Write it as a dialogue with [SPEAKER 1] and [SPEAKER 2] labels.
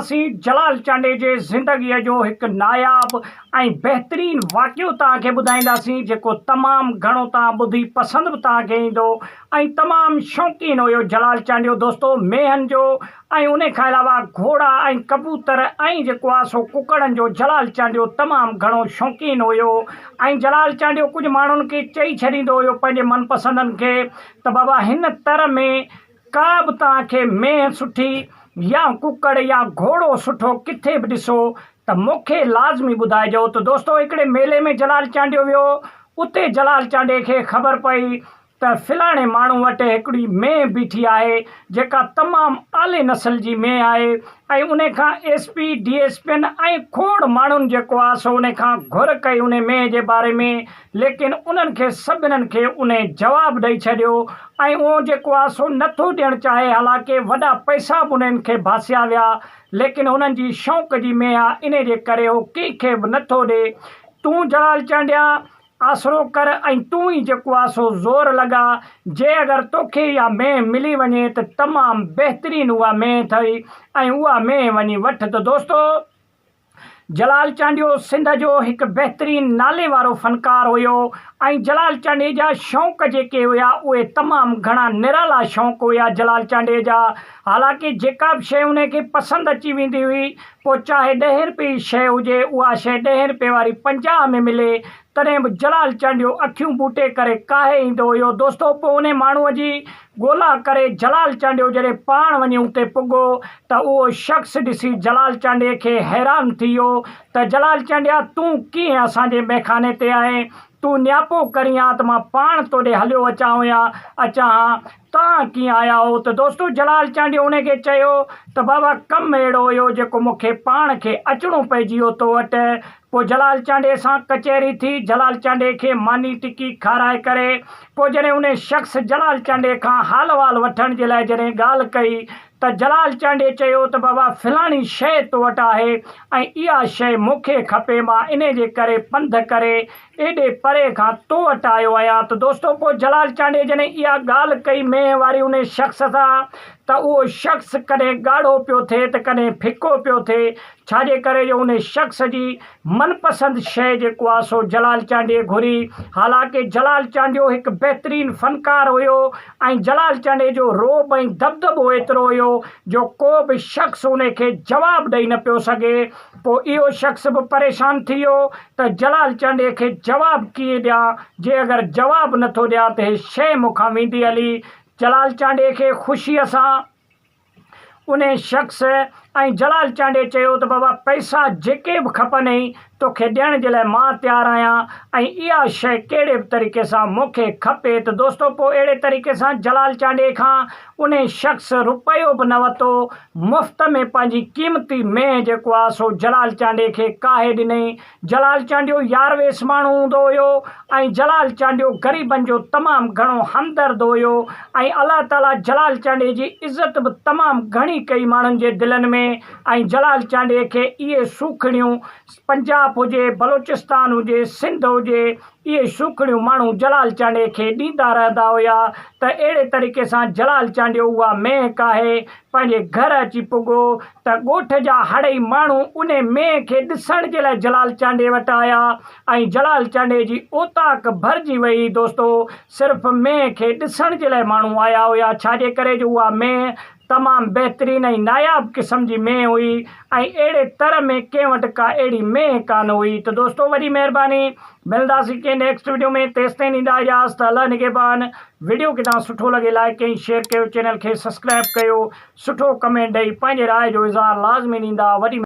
[SPEAKER 1] ॿुधाईंदासीं जलाल चांडे जे ज़िंदगीअ जो हिकु नायाब ऐं बहितरीन वाक़ियो तव्हांखे ॿुधाईंदासीं जेको तमामु घणो तव्हां ॿुधी पसंदि बि तव्हांखे ईंदो ऐं तमामु शौक़ीन हुयो जलाल चांडियो दोस्तो मेहनि जो ऐं उन खां अलावा घोड़ा ऐं कबूतर ऐं जेको आहे सो कुकड़नि जो जलाल चांडियो तमामु घणो शौक़ीन हुयो। ऐं जलाल चांडियो कुझु माण्हुनि खे चई छॾींदो हुयो पंहिंजे मनपसंदनि खे त बाबा हिन तर में का बि तव्हांखे मेंह सुठी या कुकड़ या घोड़ो सुठो किथे बि ॾिसो त मूंखे लाज़मी ॿुधाइजो। त दोस्तो हिकिड़े मेले में जलाल चांडियो वियो, उते जलाल चांडे खे ख़बर पई त फलाणे माण्हू वटि हिकिड़ी मेंह बीठी आहे जेका तमामु आले नस्ल जी मेंह आहे ऐं उन खां SP DSP ऐं खोड़ माण्हुनि जेको आहे सो उन खां घुर कई उन मेंह जे बारे में, लेकिन उन्हनि खे सभिनीनि खे उन जवाबु ॾेई छॾियो ऐं उहो जेको आहे सो नथो ॾियणु चाहे। हालांकि वॾा पैसा बि उन्हनि खे भासिया विया, लेकिन उन्हनि जी शौक़ जी मेंह आहे इन जे करे उहो कंहिंखे बि नथो ॾे। तूं जलाल चांडिया आसरो कर ऐं तूं ई जेको आहे सो ज़ोर लॻा, जे अगरि तोखे इहा मेंह मिली वञे त तमामु बहितरीनु उहा मेंह अथई ऐं उहा मेंह वञी वठि। त दोस्तो जलाल चांडियो सिंध जो हिकु बहितरीनु नाले वारो फ़नकार हुयो ऐं जलाल चांडे जा शौक़ जेके हुया उहे तमामु घणा निराला शौक़ हुया जलाल चांडे जा। हालांकि जेका बि शइ उनखे पसंदि अची वेंदी हुई, पोइ चाहे 10 रुपए जी शइ हुजे उहा शइ 10 रुपए वारी 50 में मिले तॾहिं बि जलाल चांडियो अखियूं बूटे करे काहे ईंदो हुयो। दोस्तो पोइ उन माण्हूअ जी ॻोल्हा करे जलाल चांडियो जॾहिं पाण वञी उते पुॻो त उहो शख़्स ॾिसी जलाल चांडे खे हैरान थी वियो त जलाल चांडिया तूं कीअं असांजे मैखाने ते आहे, तूं नियापो करी आ त मां पाण तोॾे हलियो अचां हा, तव्हां कीअं आया हो। त दोस्तो जलाल चांडियो उनखे चयो त बाबा कमु अहिड़ो हुयो जेको मूंखे पाण खे अचिणो पइजी वियो तो वटि। पोइ जलाल चांडे सां कचहरी थी, जलाल चांडे खे मानी टिकी खाराए करे पोइ जॾहिं उन शख़्स जलाल चांडे खां हाल वाल वठण जे लाइ जॾहिं ॻाल्हि कई त जलाल चांडे चयो त बाबा फलाणी शइ तो वटि आहे ऐं इहा शइ मूंखे खपे, मां इन जे करे पंधु करे एॾे परे खां तो वटि आयो आहियां। त दोस्तो पोइ जलाल चांडे जॾहिं इहा ॻाल्हि कई मेंह वारी उन शख़्स सां त उहो शख़्स कॾहिं ॻाढ़ो पियो थिए त कॾहिं फिको पियो थिए, छाजे करे जो उन शख़्स जी मनपसंदि शइ जेको आहे सो जलाल चांडे घुरी। हालांकि जलाल चांडियो हिकु बहितरीनु फ़नकार हुयो ऐं जलाल चांडे जो रोब ऐं दबदबो एतिरो हुयो जो को बि शख़्स उनखे जवाबु ॾेई न पियो सघे। पोइ इहो शख़्स बि परेशान थी वियो त जलाल चांडे खे जवाबु कीअं ॾियां, जे अगरि जवाबु नथो ॾियां त हे शइ मूंखां वेंदी हली। जलाल चांडे खे ख़ुशीअ सां उन शख़्स ऐं जलाल चांडे चयो त बाबा पैसा जेके बि खपनि तोखे ॾियण जे लाइ मां तयारु आहियां ऐं इहा शइ कहिड़े बि तरीक़े सां मूंखे खपे। त दोस्तो पोइ अहिड़े तरीक़े सां जलाल चांडे खां उन शख़्स रुपयो बि न वरितो, मुफ़्त में पंहिंजी क़ीमती मेंह जेको आहे सो जलाल चांडे खे काहे ॾिनई। जलाल चांडियो यारवेस माण्हू हूंदो हुयो ऐं जलाल चांडियो ग़रीबनि जो तमामु घणो हमदर्द हुयो ऐं अलाह ताला जलाल चांडे जी इज़त बि तमामु घणी कई माण्हुनि जे दिलनि में। ऐं जलाल चांडे खे इहे सूखड़ियूं पंजाब हुजे, बलोचिस्तान हुजे, सिंध हुजे, इहे सूखड़ियूं माण्हू जलाल चांडे खे ॾींदा रहंदा हुया। त अहिड़े तरीक़े सां जलाल चांडियो उहा मेंह काहे पंहिंजे घर अची पुॻो त ॻोठ जा हड़ई माण्हू उन मेंह खे ॾिसण जे लाइ जलाल चांडे वटि आया ऐं जलाल चांडे जी ओताक भरिजी वई। दोस्तो सिर्फ़ु मेंह खे ॾिसण जे लाइ माण्हू आया हुया, छाजे करे जो उहा मेंह तमामु बहितरीनु ऐं नायाब क़िस्म जी मेंह हुई ऐं अहिड़े तर में कंहिं वटि का अहिड़ी मेंह कान हुई। त दोस्तो वॾी महिरबानी, मिलंदासीं कंहिं नेक्स्ट वीडियो में, तेसिताईं ॾींदा इजाज़त, अल्लाह निगहबान। वीडियो के तव्हां सुठो लॻे लाइक कयो, शेयर कयो, चैनल खे सब्सक्राइब कयो, सुठो कमेंट ॾेई पंहिंजे राय जो इज़हार लाज़मी ॾींदा। वॾी